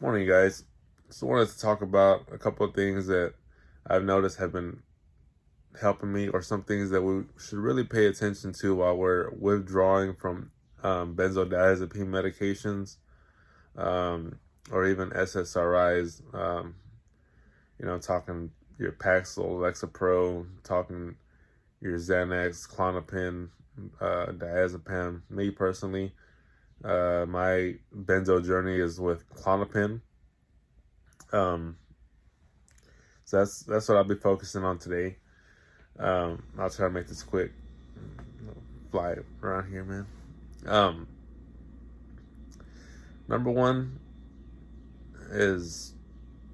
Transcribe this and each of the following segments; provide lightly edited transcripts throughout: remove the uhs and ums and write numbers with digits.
Morning, guys. Just wanted to talk about a couple of things that I've noticed have been helping me, or some things that we should really pay attention to while we're withdrawing from benzodiazepine medications, um, or even SSRIs. Talking your Paxil, Lexapro, talking your Xanax, Klonopin, diazepam. Me personally, my benzo journey is with Klonopin. Um, so that's what I'll be focusing on today. I'll try to make this quick. Fly around here, man. Um, Number one is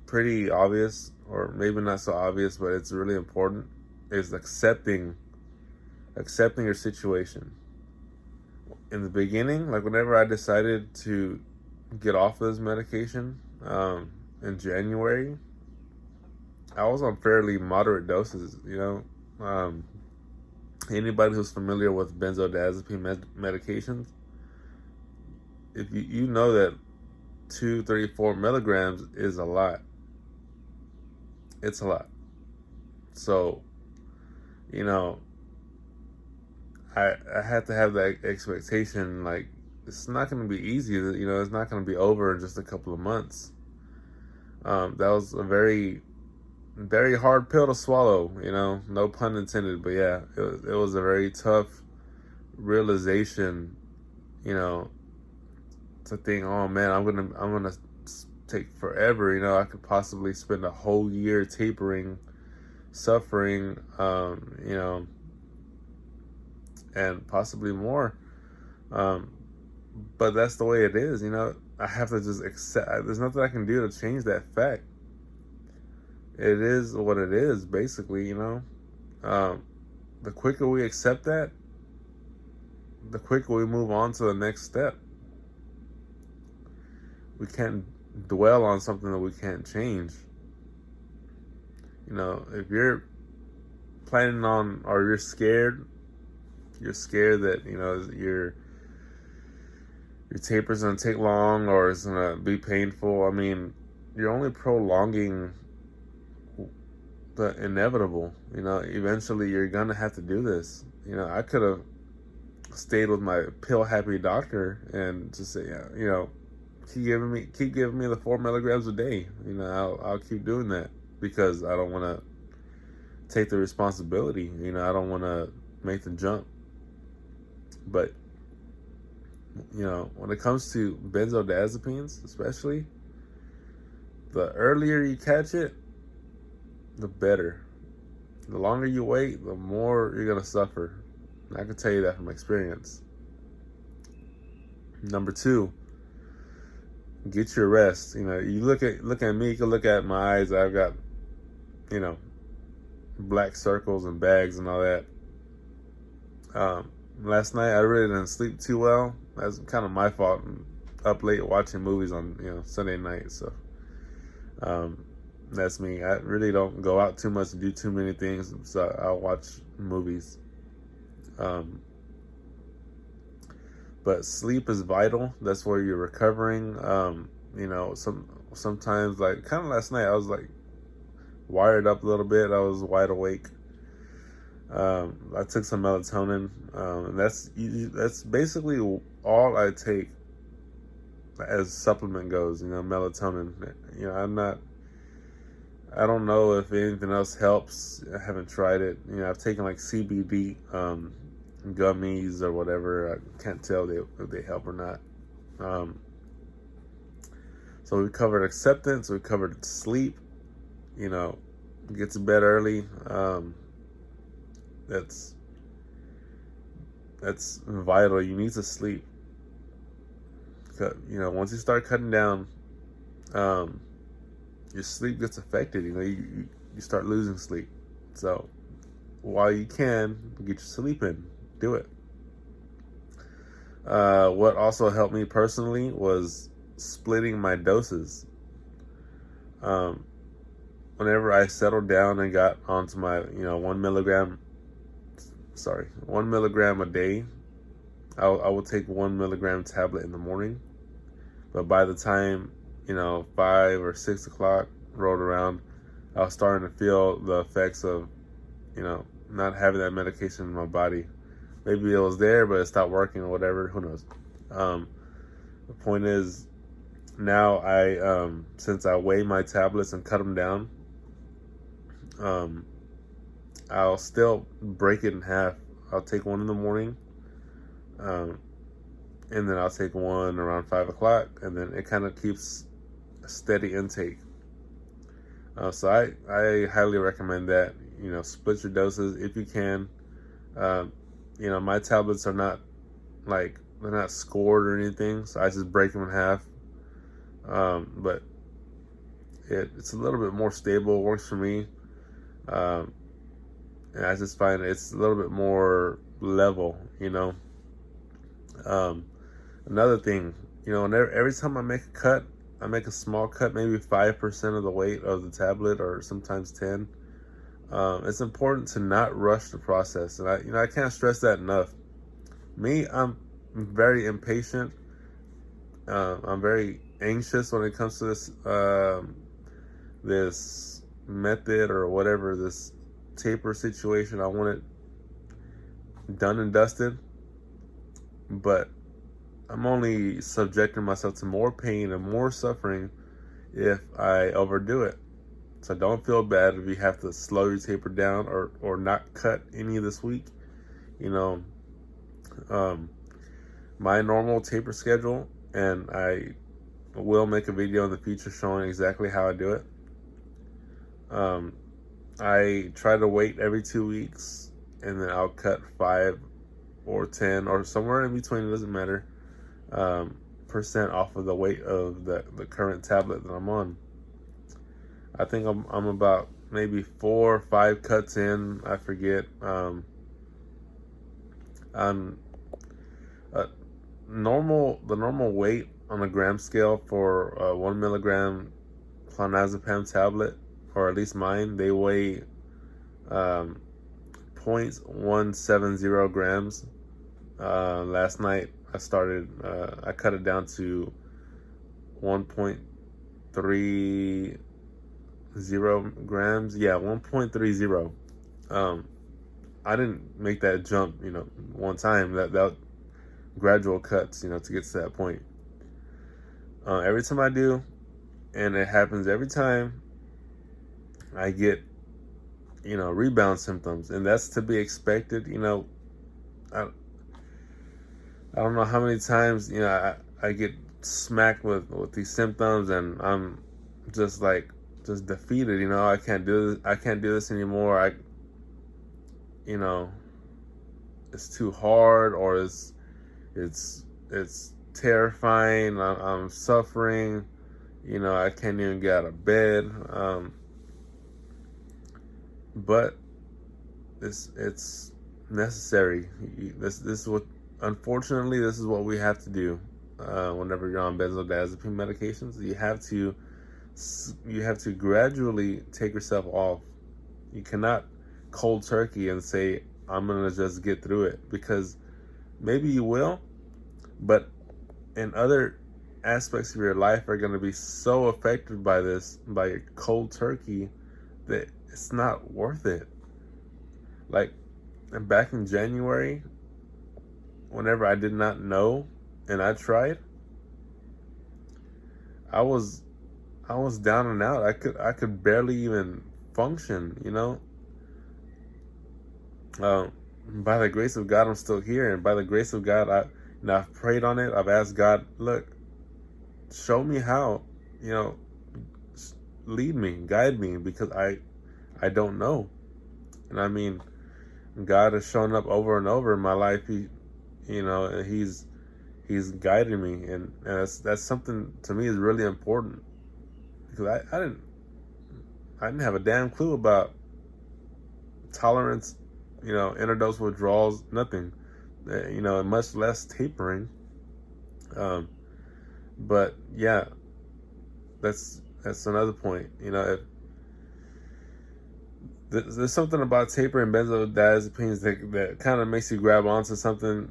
pretty obvious, or maybe not so obvious, but it's really important. Is accepting your situation. In the beginning, like whenever I decided to get off of this medication, in January, I was on fairly moderate doses. Anybody who's familiar with benzodiazepine medications, if you know that 2, 3, 4 milligrams is a lot. It's a lot. So, you know, I had to have that expectation. Like, it's not going to be easy. It's not going to be over in just a couple of months. That was a very, very hard pill to swallow. No pun intended. But yeah, it was a very tough realization. You know, to think, oh man, I'm gonna take forever. I could possibly spend a whole year tapering, suffering, and possibly more. But that's the way it is. I have to just accept. There's nothing I can do to change that fact. It is what it is, basically. The quicker we accept that, the quicker we move on to the next step. We can't dwell on something that we can't change. If you're planning on, or you're scared that, your taper's gonna take long, or it's gonna be painful. I mean, you're only prolonging the inevitable. Eventually you're gonna have to do this. I could have stayed with my pill happy doctor and just say, yeah, keep giving me the 4 milligrams a day. I'll keep doing that because I don't want to take the responsibility. I don't want to make the jump. But when it comes to benzodiazepines, especially, the earlier you catch it, the better. The longer you wait, the more you're gonna suffer. And I can tell you that from experience. Number two, get your rest. You look at me, you can look at my eyes. I've got, black circles and bags and all that. Last night I really didn't sleep too well. That's kind of my fault. I'm up late watching movies on Sunday night. So that's me. I really don't go out too much and do too many things. So I'll watch movies. But sleep is vital. That's where you're recovering. Sometimes, like kind of last night, I was like wired up a little bit. I was wide awake. I took some melatonin, and that's basically all I take as supplement goes. Melatonin. I don't know if anything else helps. I haven't tried it. I've taken like CBD gummies or whatever. I can't tell if they help or not. So we covered acceptance. We covered sleep. Get to bed early. That's vital. You need to sleep. Once you start cutting down, your sleep gets affected. You start losing sleep. So while you can, get your sleep in. Do it. What also helped me personally was splitting my doses. Whenever I settled down and got onto my 1 milligram a day, I will take 1 milligram tablet in the morning. But by the time 5 or 6 o'clock rolled around, I was starting to feel the effects of, not having that medication in my body. Maybe it was there, but it stopped working or whatever. Who knows? The point is, now since I weigh my tablets and cut them down, I'll still break it in half. I'll take one in the morning, and then I'll take one around 5 o'clock, and then it kind of keeps a steady intake. So I highly recommend that. Split your doses if you can. My tablets are not they're not scored or anything, so I just break them in half. But it's a little bit more stable, works for me. And I just find it's a little bit more level, Another thing, every time I make a cut, I make a small cut, maybe 5% of the weight of the tablet, or sometimes 10. It's important to not rush the process, and I can't stress that enough. Me, I'm very impatient. I'm very anxious when it comes to this method or whatever, this taper situation. I want it done and dusted, but I'm only subjecting myself to more pain and more suffering if I overdo it. So don't feel bad if you have to slow your taper down or not cut any this week. My normal taper schedule, and I will make a video in the future showing exactly how I do it. I try to wait every 2 weeks, and then I'll cut 5 or 10 or somewhere in between, it doesn't matter, percent off of the weight of the current tablet that I'm on. I think I'm about maybe 4 or 5 cuts in, I forget. The normal weight on a gram scale for a 1 milligram clonazepam tablet, or at least mine, they weigh 0.170 grams. Last night I cut it down to 1.30 grams. Yeah, 1.30. I didn't make that jump, one time. That gradual cuts, to get to that point. Every time I do, and it happens every time, I get, rebound symptoms, and that's to be expected. I don't know how many times, I get smacked with these symptoms, and I'm just defeated. I can't do this anymore. It's too hard, or it's terrifying. I'm suffering. I can't even get out of bed. But it's necessary. This is what, unfortunately, this is what we have to do. Whenever you're on benzodiazepine medications, you have to gradually take yourself off. You cannot cold turkey and say, I'm gonna just get through it, because maybe you will, but in other aspects of your life are going to be so affected by your cold turkey, that it's not worth it. Like, back in January, whenever I did not know and I tried, I was down and out. I could barely even function, by the grace of God, I'm still here, and by the grace of God, I've prayed on it. I've asked God, look, show me how, lead me, guide me, because I don't know. And I mean, God has shown up over and over in my life. He's guiding me, and that's something to me is really important, because I didn't have a damn clue about tolerance, interdose withdrawals, nothing, and much less tapering. But yeah, that's another point. If there's something about tapering benzodiazepines that kind of makes you grab onto something,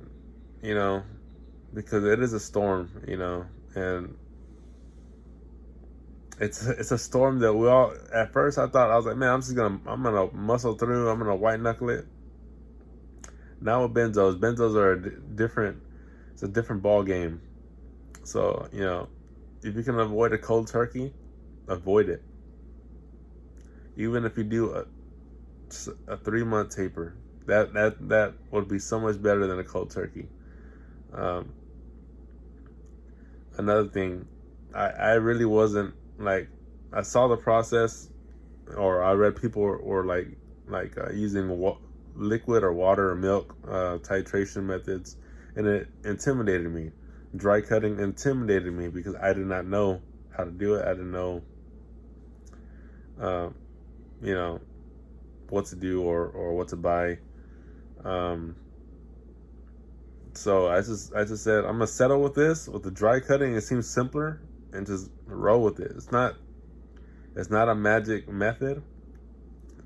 because it is a storm, and it's a storm that we all, at first I was like, man, I'm gonna muscle through, I'm gonna white knuckle it. Now with benzos are different. It's a different ball game. So if you can avoid a cold turkey, avoid it. Even if you do a 3-month taper, that would be so much better than a cold turkey. Um, Another thing, I really wasn't like, I saw the process, or I read people were using liquid or water or milk titration methods, and it intimidated me. Dry cutting intimidated me because I did not know how to do it. I didn't know, um, you know, what to do or what to buy. Um, so I just said I'm gonna settle with this with the dry cutting. It seems simpler, and just roll with it. It's not a magic method,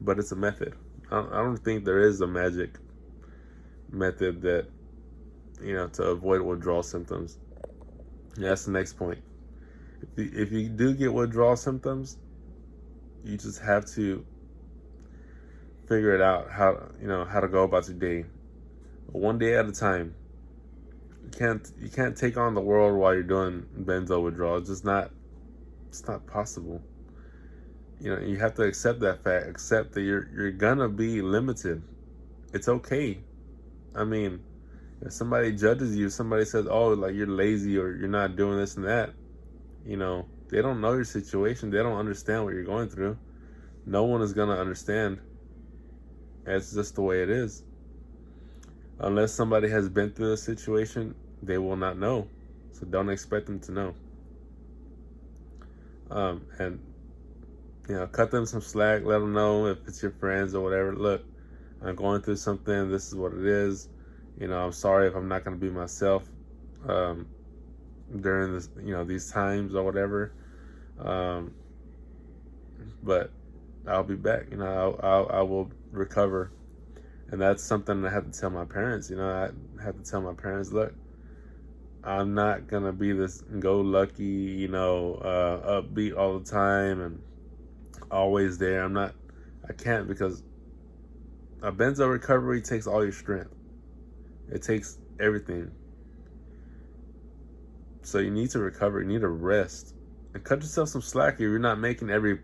but it's a method. I don't think there is a magic method that to avoid withdrawal symptoms. And that's the next point. If you do get withdrawal symptoms, you just have to figure it out how to go about your day, one day at a time. You can't take on the world while you're doing benzo withdrawal. It's not possible. You have to accept that fact. Accept that you're gonna be limited. It's okay. I mean, if somebody judges you, somebody says, "Oh, like you're lazy or you're not doing this and that," they don't know your situation. They don't understand what you're going through. No one is gonna understand. It's just the way it is. Unless somebody has been through the situation, they will not know. So don't expect them to know. And cut them some slack. Let them know if it's your friends or whatever. Look, I'm going through something. This is what it is. I'm sorry if I'm not going to be myself during this, these times or whatever. But I'll be back. I will recover. And that's something I have to tell my parents. I have to tell my parents, look, I'm not going to be this go-lucky, upbeat all the time and always there. I can't, because a benzo recovery takes all your strength. It takes everything. So you need to recover. You need to rest. And cut yourself some slack. If you're not making every,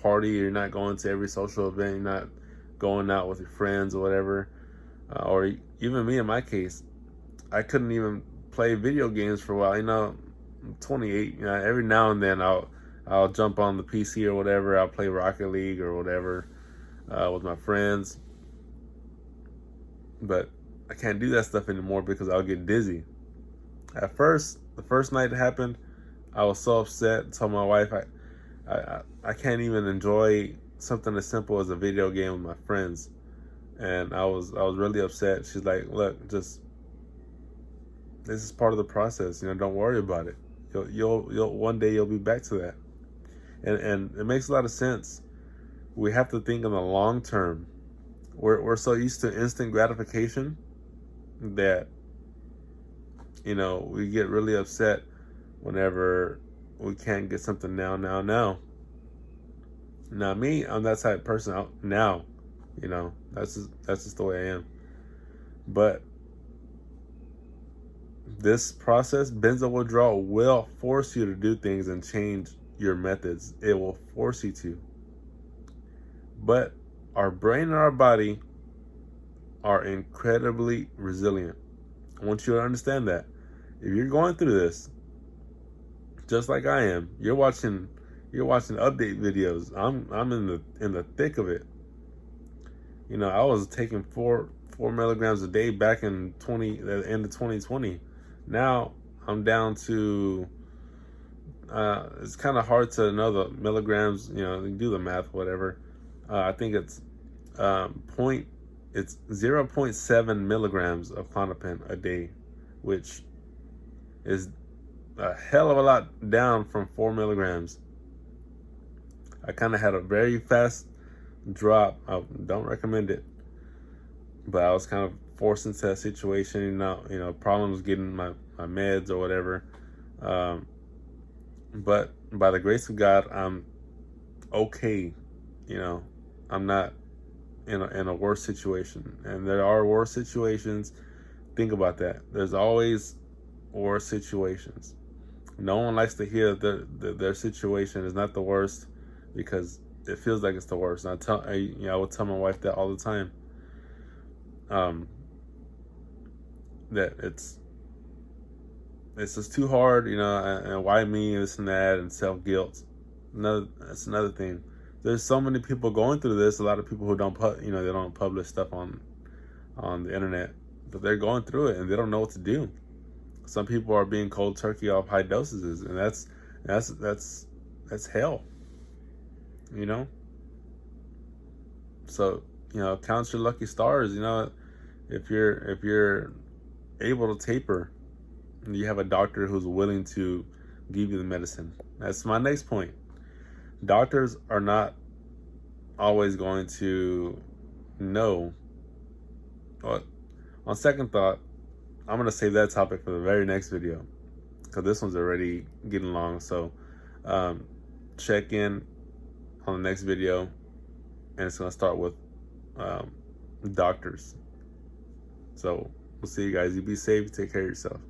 party, you're not going to every social event, you're not going out with your friends or whatever. Or even me, in my case, I couldn't even play video games for a while. I'm 28. Every now and then I'll jump on the PC or whatever. I'll play Rocket League or whatever with my friends. But I can't do that stuff anymore because I'll get dizzy. At first, the first night it happened, I was so upset. Told my wife I can't even enjoy something as simple as a video game with my friends, and I was really upset. She's like, "Look, this is part of the process. Don't worry about it. You'll one day you'll be back to that." And it makes a lot of sense. We have to think in the long term. We're so used to instant gratification that we get really upset whenever we can't get something now. Now me, I'm that type of person now. That's just the way I am. But this process, benzo withdrawal, will force you to do things and change your methods. It will force you to. But our brain and our body are incredibly resilient. I want you to understand that. If you're going through this, just like I am, you're watching update videos. I'm in the thick of it. I was taking 4 milligrams a day back in the end of 2020. Now I'm down to it's kind of hard to know the milligrams. You do the math, whatever. I think it's 0.7 milligrams of Klonopin a day, which is a hell of a lot down from 4 milligrams. I kind of had a very fast drop. I don't recommend it, but I was kind of forced into that situation. Problems getting my meds or whatever. But by the grace of God, I'm okay. You know, I'm not in a worse situation, and there are worse situations. Think about that. There's always worse situations. No one likes to hear their situation is not the worst, because it feels like it's the worst. And I would tell my wife that all the time. Um, that it's just too hard, and why me, this and that, and self guilt. That's another thing. There's so many people going through this. A lot of people who they don't publish stuff on the internet, but they're going through it and they don't know what to do. Some people are being cold turkey off high dosages, and that's hell, you know. So count your lucky stars. If you're able to taper, and you have a doctor who's willing to give you the medicine. That's my next point. Doctors are not always going to know. But on second thought, I'm going to save that topic for the very next video, because this one's already getting long. So check in on the next video, and it's going to start with doctors. So we'll see you guys. You be safe. Take care of yourself.